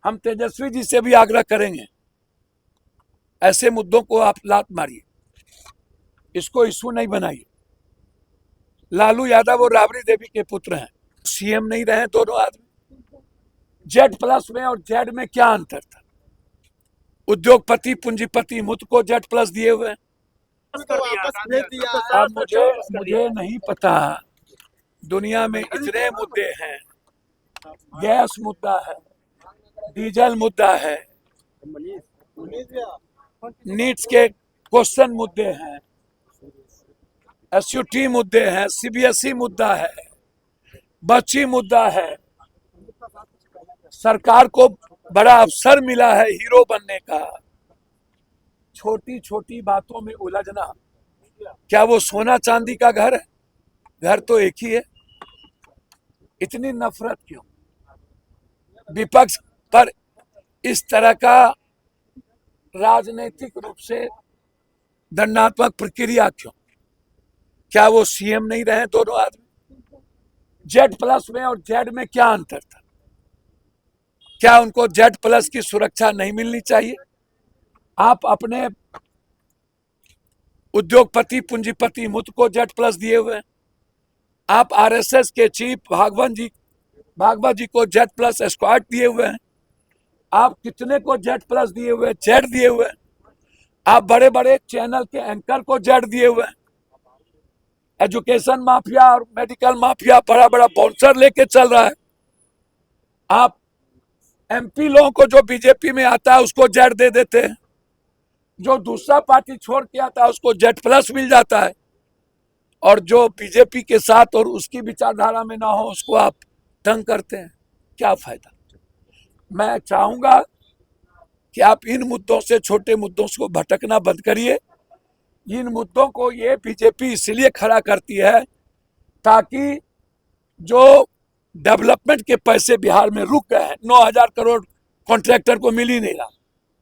हम तेजस्वी जी से भी आग्रह करेंगे, ऐसे मुद्दों को आप लात मारिए, इसको इशू नहीं बनाइए। लालू यादव और राबड़ी देवी के पुत्र हैं, सीएम नहीं रहे दोनों आदमी। जेड प्लस में और जेड में क्या अंतर था? उद्योगपति पूंजीपति मुझको जेड प्लस दिए हुए हैं। अब मुझे नहीं पता, दुनिया में इतने मुद्दे हैं, गैस मुद्दा है, डीजल मुद्दा है, नीट्स के क्वेश्चन मुद्दे हैं, एसयूटी मुद्दे हैं, सीबीएसई मुद्दा है, बच्ची मुद्दा है। सरकार को बड़ा अवसर मिला है हीरो बनने का, छोटी छोटी बातों में उलझना। क्या वो सोना चांदी का घर है? घर तो एक ही है। इतनी नफरत क्यों? विपक्ष पर इस तरह का राजनीतिक रूप से दंडात्मक प्रक्रिया क्यों? क्या वो सीएम नहीं रहे दोनों आदमी? जेड प्लस में और जेड में क्या अंतर था? क्या उनको जेड प्लस की सुरक्षा नहीं मिलनी चाहिए? आप अपने उद्योगपति पूंजीपति मुझको जेड प्लस दिए हुए हैं। आप आरएसएस के चीफ भागवत जी को जेड प्लस एस्कॉर्ट दिए हुए हैं। आप कितने को जेड प्लस दिए हुए हैं, जेड दिए हुए हैं। आप बड़े बड़े चैनल के एंकर को जेड दिए हुए हैं। एजुकेशन माफिया और मेडिकल माफिया बड़ा बड़ा बाउंसर लेके चल रहा है। आप एमपी लोगों को जो बीजेपी में आता है उसको जेड दे देते हैं, जो दूसरा पार्टी छोड़ के आता है उसको जेड प्लस मिल जाता है, और जो बीजेपी के साथ और उसकी विचारधारा में ना हो उसको आप तंग करते हैं। क्या फायदा? मैं चाहूंगा कि आप इन मुद्दों से, छोटे मुद्दों से भटकना बंद करिए। इन मुद्दों को ये बीजेपी इसलिए खड़ा करती है ताकि जो डेवलपमेंट के पैसे बिहार में रुक गए हैं, 9,000 करोड़ कॉन्ट्रैक्टर को मिल ही नहीं रहा,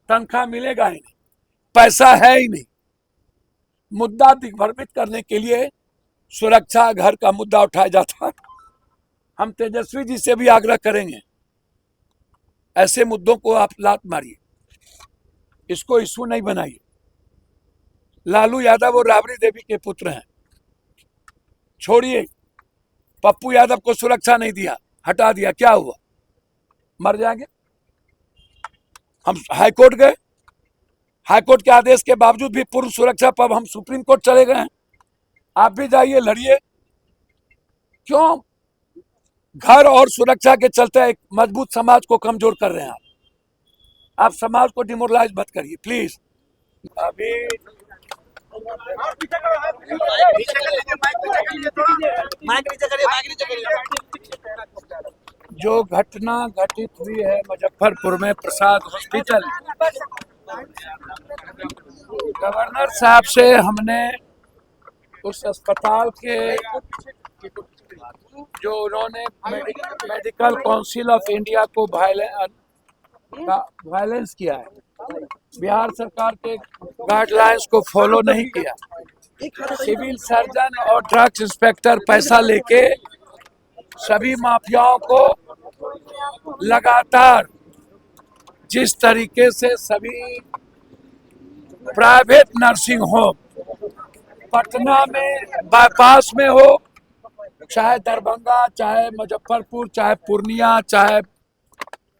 तनख्वाह मिलेगा ही नहीं, पैसा है ही नहीं। मुद्दा दिग्भ्रमित करने के लिए सुरक्षा, घर का मुद्दा उठाया जाता है। हम तेजस्वी जी से भी आग्रह करेंगे, ऐसे मुद्दों को आप लात मारिए, इसको इशू नहीं बनाइए। लालू यादव और राबड़ी देवी के पुत्र हैं, छोड़िए। पप्पू यादव को सुरक्षा नहीं दिया, हटा दिया, क्या हुआ? मर जाएंगे। हम हाईकोर्ट गए, हाईकोर्ट के आदेश के बावजूद भी पूर्व सुरक्षा पर हम सुप्रीम कोर्ट चले गए हैं। आप भी जाइए, लड़िए। क्यों? घर और सुरक्षा के चलते एक मजबूत समाज को कमजोर कर रहे हैं आप समाज को डिमोरलाइज मत करिए प्लीज। अभी जो घटना घटित हुई है मुजफ्फरपुर में प्रसाद हॉस्पिटल, गवर्नर साहब से हमने उस अस्पताल के जो उन्होंने मेडिकल काउंसिल ऑफ इंडिया को वायलेंस किया है, बिहार सरकार के गाइडलाइंस को फॉलो नहीं किया, सिविल सर्जन और ड्रग्स इंस्पेक्टर पैसा लेके सभी माफियाओं को लगातार जिस तरीके से सभी प्राइवेट नर्सिंग होम पटना में बाईपास में हो, चाहे दरभंगा, चाहे मुजफ्फरपुर, चाहे पूर्णिया, चाहे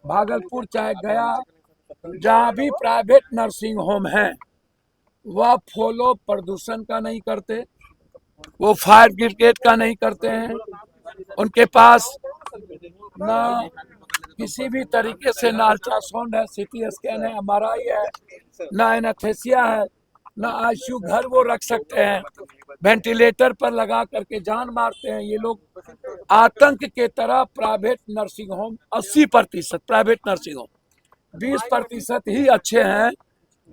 भागलपुर, चाहे गया, जहाँ भी प्राइवेट नर्सिंग होम हैं वह फॉलो प्रदूषण का नहीं करते, वो फायर ब्रिगेड का नहीं करते हैं। उनके पास ना किसी भी तरीके से ना अल्ट्रासाउंड है, सीटी स्कैन है, एमआरआई है, ना एनेस्थेसिया है, ना आईसीयू घर वो रख सकते हैं, वेंटिलेटर पर लगा करके जान मारते हैं ये लोग। आतंक के तरह private nursing home 80% private nursing home, 20% ही अच्छे हैं।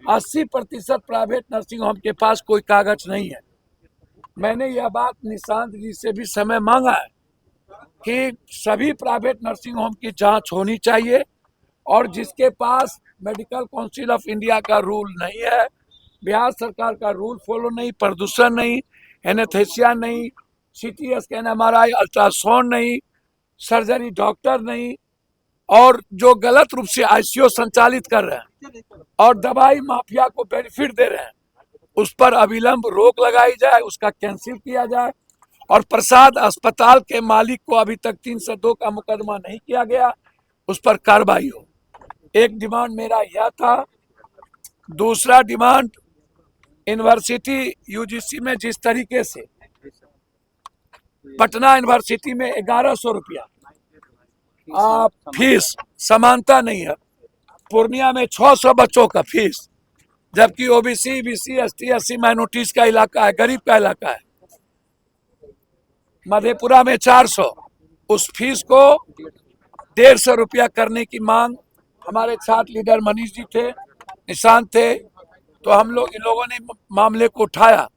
80% प्राइवेट नर्सिंग होम के पास कोई कागज नहीं है। मैंने यह बात निशांत जी से भी समय मांगा है कि सभी प्राइवेट नर्सिंग होम की जांच होनी चाहिए, और जिसके पास मेडिकल काउंसिल ऑफ इंडिया का रूल नहीं है, बिहार सरकार का रूल फॉलो नहीं, प्रदूषण नहीं, एनेस्थेसिया नहीं, सीटी स्कैन, एमआरआई, अल्ट्रासाउंड नहीं, सर्जरी डॉक्टर नहीं, और जो गलत रूप से आईसीयू संचालित कर रहे हैं और दवाई माफिया को बेनिफिट दे रहे हैं, उस पर अविलंब रोक लगाई जाए, उसका कैंसिल किया जाए। और प्रसाद अस्पताल के मालिक को अभी तक 302 का मुकदमा नहीं किया गया, उस पर कार्रवाई हो। एक डिमांड मेरा यह था। दूसरा डिमांड, यूनिवर्सिटी यूजीसी में जिस तरीके से पटना यूनिवर्सिटी में 1100 रुपया फीस समानता नहीं है, पूर्णिया में 600 बच्चों का फीस, जबकि OBC, BC, ST, SC minorities का इलाका है, गरीब का इलाका है। मधेपुरा में 400, उस फीस को 150 रुपया करने की मांग हमारे छात्र लीडर मनीष जी थे, निशांत थे, तो हम लोग इन लोगों ने मामले को उठाया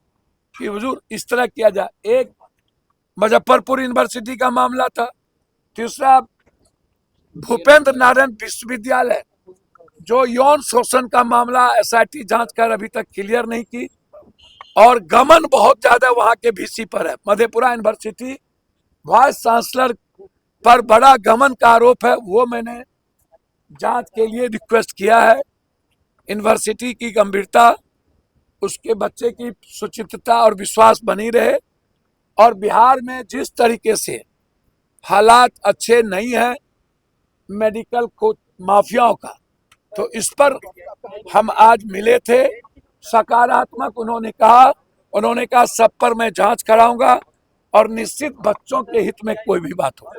कि हुजूर इस तरह किया जाए। एक मुजफ्फरपुर यूनिवर्सिटी का मामला था। तीसरा, भूपेंद्र नारायण विश्वविद्यालय, जो यौन शोषण का मामला एसआईटी जांच कर अभी तक क्लियर नहीं की, और गमन बहुत ज्यादा वहां के वीसी पर है। मधेपुरा यूनिवर्सिटी वाइस चांसलर पर बड़ा गमन का आरोप है, वो मैंने जांच के लिए रिक्वेस्ट किया है। यूनिवर्सिटी की गंभीरता, उसके बच्चे की सुचित्रता और विश्वास बनी रहे। और बिहार में जिस तरीके से हालात अच्छे नहीं है मेडिकल को माफियाओं का, तो इस पर हम आज मिले थे। सकारात्मक उन्होंने कहा सब पर मैं जांच कराऊंगा और निश्चित बच्चों के हित में कोई भी बात हो।